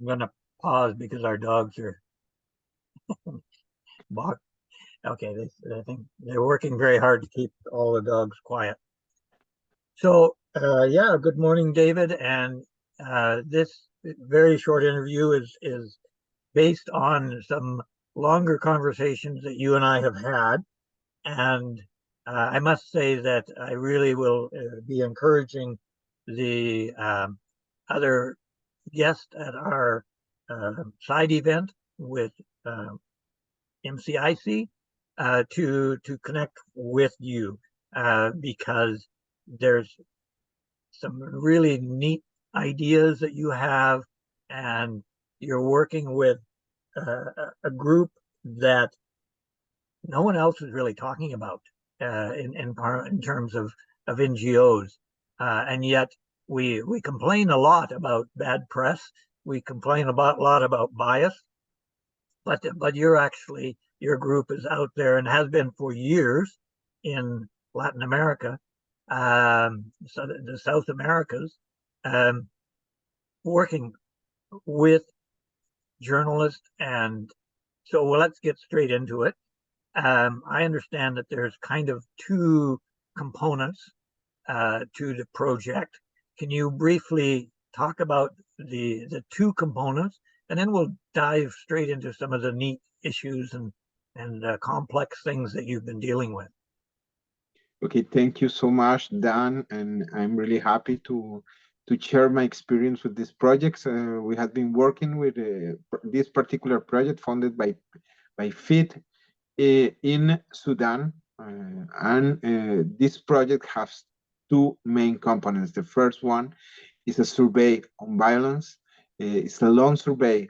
I'm going to pause because our dogs are bark. Okay, I think they're working very hard to keep all the dogs quiet. So, yeah, good morning, David. And this very short interview is based on some longer conversations that you and I have had. And I must say that I really will be encouraging the other guest at our side event with MCIC to connect with you because there's some really neat ideas that you have, and you're working with a group that no one else is really talking about in terms of NGOs, and yet we complain a lot about bad press. We complain a lot about bias, but your group is out there and has been for years in Latin America, so the South Americas, working with journalists. And so, well, let's get straight into it. I understand that there's kind of two components to the project. Can you briefly talk about the two components, and then we'll dive straight into some of the neat issues and complex things that you've been dealing with? Okay, thank you so much, Dan, and I'm really happy to share my experience with these projects. We have been working with this particular project funded by FIT in Sudan, and this project has two main components. The first one is a survey on violence. It's a long survey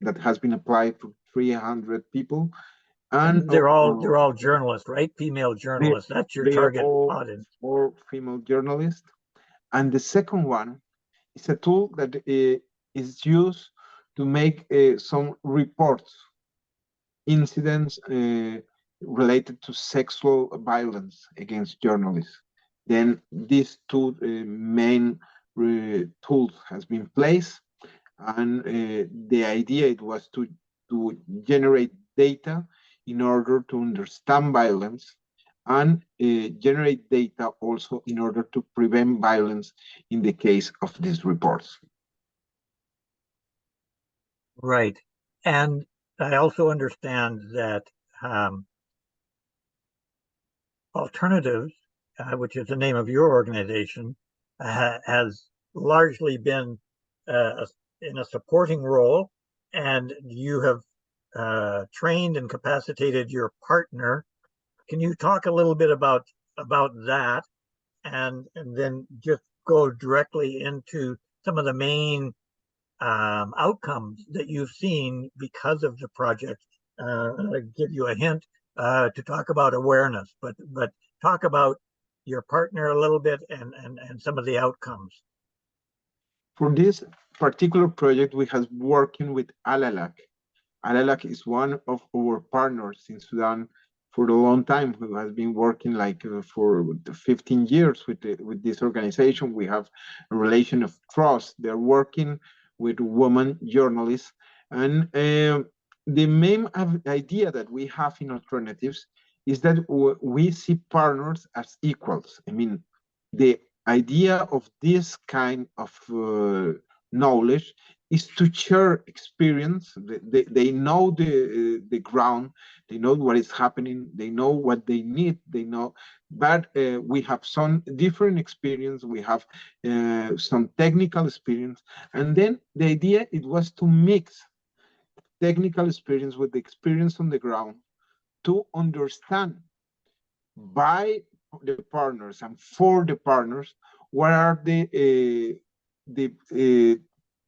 that has been applied to 300 people. And they're all journalists, right? Female journalists. That's your target audience. All female journalists. And the second one is a tool that is used to make some reports, incidents related to sexual violence against journalists. Then these two main tools has been placed, and the idea it was to generate data in order to understand violence, and generate data also in order to prevent violence in the case of these reports. Right. And I also understand that Alternatives, which is the name of your organization, has largely been in a supporting role, and you have trained and capacitated your partner. Can you talk a little bit about that, and then just go directly into some of the main outcomes that you've seen because of the project? I'll give you a hint to talk about awareness, but talk about your partner a little bit and some of the outcomes. For this particular project, we have working with Alalak. Alalak is one of our partners in Sudan for a long time, who has been working like for 15 years with this organization. We have a relation of trust. They're working with women journalists, and the main idea that we have in Alternatives is that we see partners as equals. I mean, the idea of this kind of knowledge is to share experience. They know the ground, they know what is happening, they know what they need, they know, but we have some different experience, we have some technical experience, and then the idea it was to mix technical experience with the experience on the ground to understand by the partners and for the partners what are the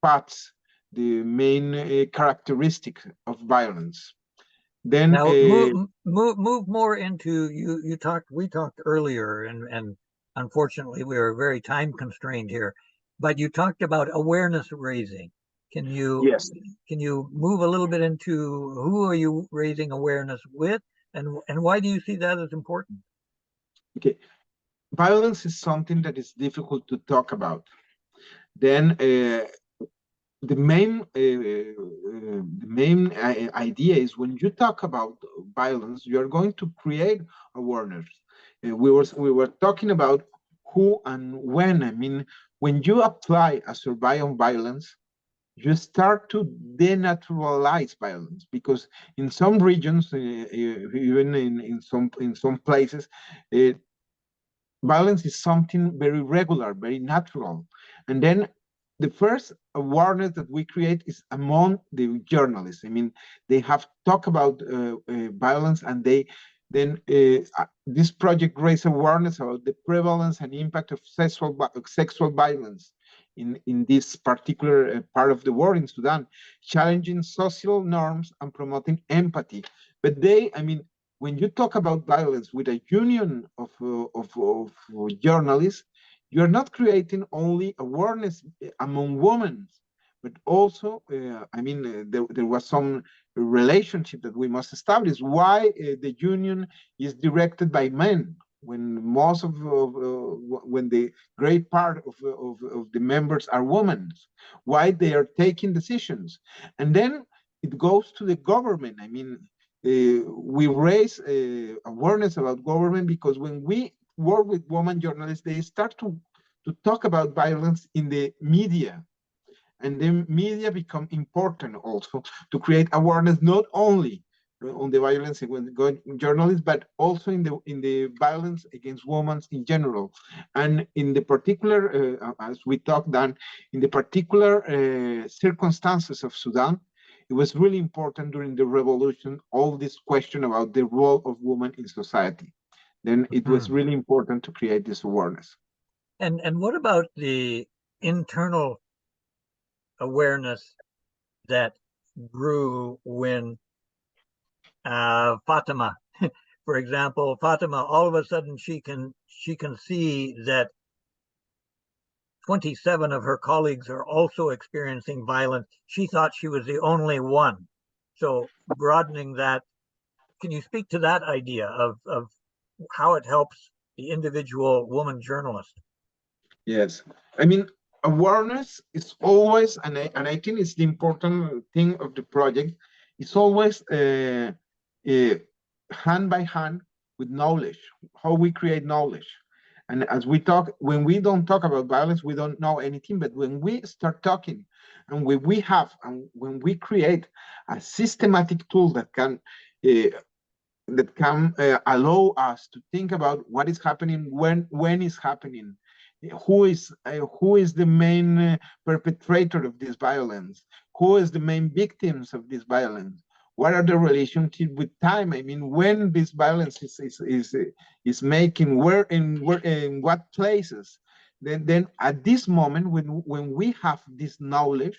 paths, the main characteristics of violence. Then now move more into we talked earlier, and unfortunately we are very time constrained here, but you talked about awareness raising. Can you move a little bit into who are you raising awareness with, and why do you see that as important? Okay, violence is something that is difficult to talk about. Then the main idea is when you talk about violence, you are going to create awareness. We were talking about who and when. I mean, when you apply a survey on violence, you start to denaturalize violence, because in some regions, even in some places, uh, violence is something very regular, very natural. And then the first awareness that we create is among the journalists. I mean, they have talked about violence, and this project raised awareness about the prevalence and impact of sexual violence in this particular part of the world, in Sudan, challenging social norms and promoting empathy. But I mean, when you talk about violence with a union of journalists, you're not creating only awareness among women, but also, I mean, there was some relationship that we must establish. Why the union is directed by men, when when the great part of the members are women? Why they are taking decisions? And then it goes to the government. I mean, we raise awareness about government, because when we work with women journalists, they start to talk about violence in the media, and the media become important also to create awareness, not only on the violence against journalists, but also in the violence against women in general. And in the particular, as we talked, Dan, in the particular circumstances of Sudan, it was really important during the revolution, all this question about the role of women in society. Then it was really important to create this awareness. And what about the internal awareness that grew when Fatima, for example, Fatima, all of a sudden she can see that 27 of her colleagues are also experiencing violence. She thought she was the only one. So broadening that, can you speak to that idea of how it helps the individual woman journalist? Yes, I mean, awareness is always, and I think it's the important thing of the project. It's always hand by hand with knowledge. How we create knowledge, and as we talk, when we don't talk about violence, we don't know anything. But when we start talking, and when we create a systematic tool that can allow us to think about what is happening, when it's happening, who is the main perpetrator of this violence, who is the main victims of this violence, what are the relationship with time. I mean, when this violence is making, in what places. Then at this moment, when we have this knowledge,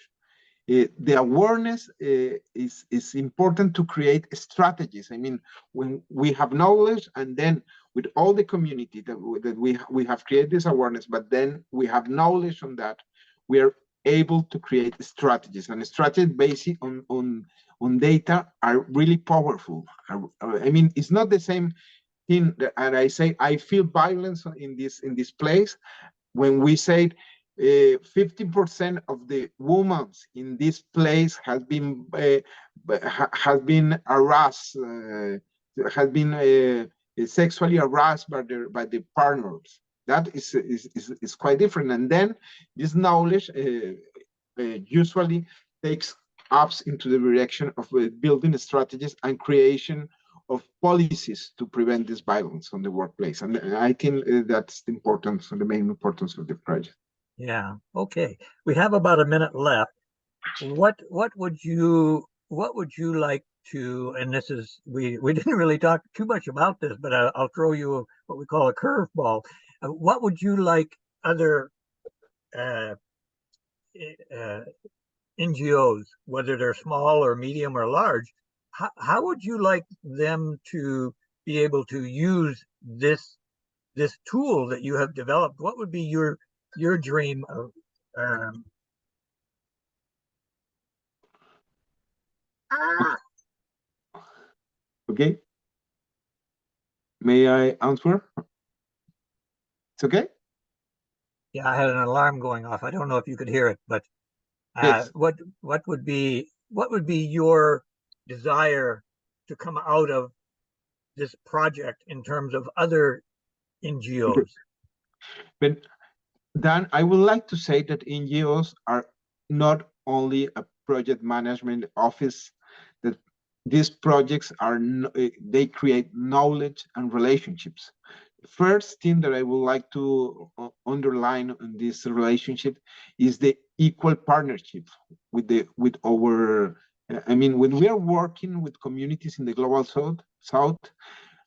the awareness is important to create strategies. I mean, when we have knowledge, and then with all the community that we have created this awareness, but then we have knowledge on that, we are able to create strategies, and strategies based on data are really powerful. I mean, it's not the same thing and I say I feel violence in this place, when we say 50% of the women in this place has been harassed, has been sexually harassed by the partners. That is quite different. And then this knowledge usually takes us into the direction of building strategies and creation of policies to prevent this violence on the workplace. And I think that's the importance, the main importance of the project. Yeah. Okay. We have about a minute left. What would you like to, and this is, we didn't really talk too much about this, but I'll throw you what we call a curveball. What would you like other uh, NGOs, whether they're small or medium or large, how would you like them to be able to use this tool that you have developed? What would be your dream of Okay. May I answer? It's okay? Yeah, I had an alarm going off. I don't know if you could hear it, but Yes. What would be your desire to come out of this project in terms of other NGOs? But Dan, I would like to say that NGOs are not only a project management office, that these projects are, they create knowledge and relationships. First thing that I would like to underline in this relationship is the equal partnership with our, I mean, when we are working with communities in the global south,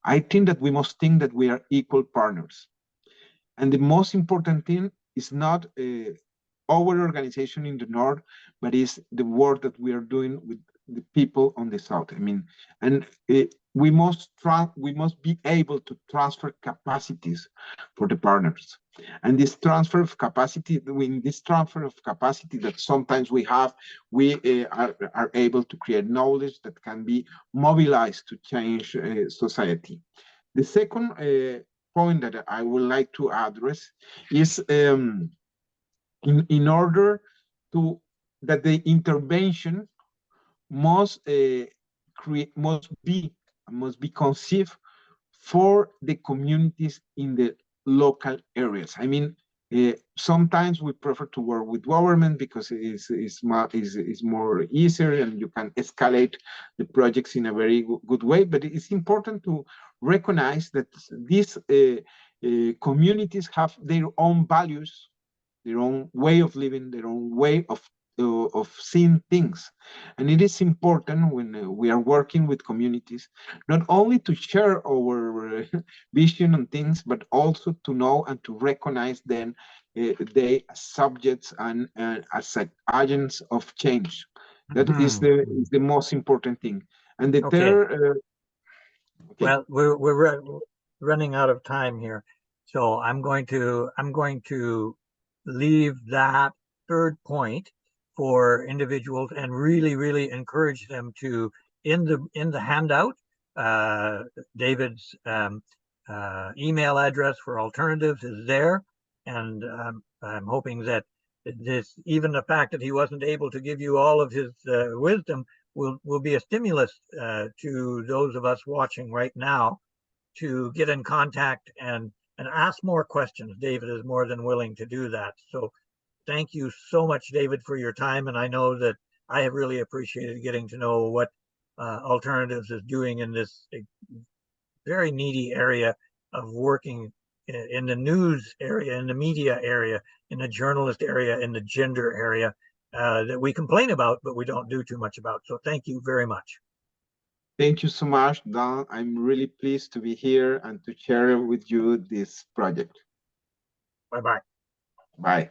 I think that we must think that we are equal partners. And the most important thing is not our organization in the north, but is the work that we are doing with the people on the south. I mean, and we must be able to transfer capacities for the partners. And this transfer of capacity, that sometimes we have, we are able to create knowledge that can be mobilized to change society. The second point that I would like to address is in order to that the intervention must must be conceived for the communities in the local areas. I mean, sometimes we prefer to work with government because it's more easier and you can escalate the projects in a very good way. But it's important to recognize that these communities have their own values, their own way of living, their own way of seeing things. And it is important when we are working with communities, not only to share our vision on things, but also to know and to recognize them, they as subjects and as agents of change. That is the most important thing. And the third, okay. Well, we're running out of time here, so I'm going to leave that third point for individuals and really encourage them to, in the handout, David's email address for alternatives is there, and I'm hoping that this, even the fact that he wasn't able to give you all of his wisdom, will be a stimulus to those of us watching right now to get in contact and ask more questions. David is more than willing to do that. So thank you so much, David, for your time. And I know that I have really appreciated getting to know what Alternatives is doing in this very needy area of working in the news area, in the media area, in the journalist area, in the gender area that we complain about, but we don't do too much about. So thank you very much. Thank you so much, Don. I'm really pleased to be here and to share with you this project. Bye-bye. Bye.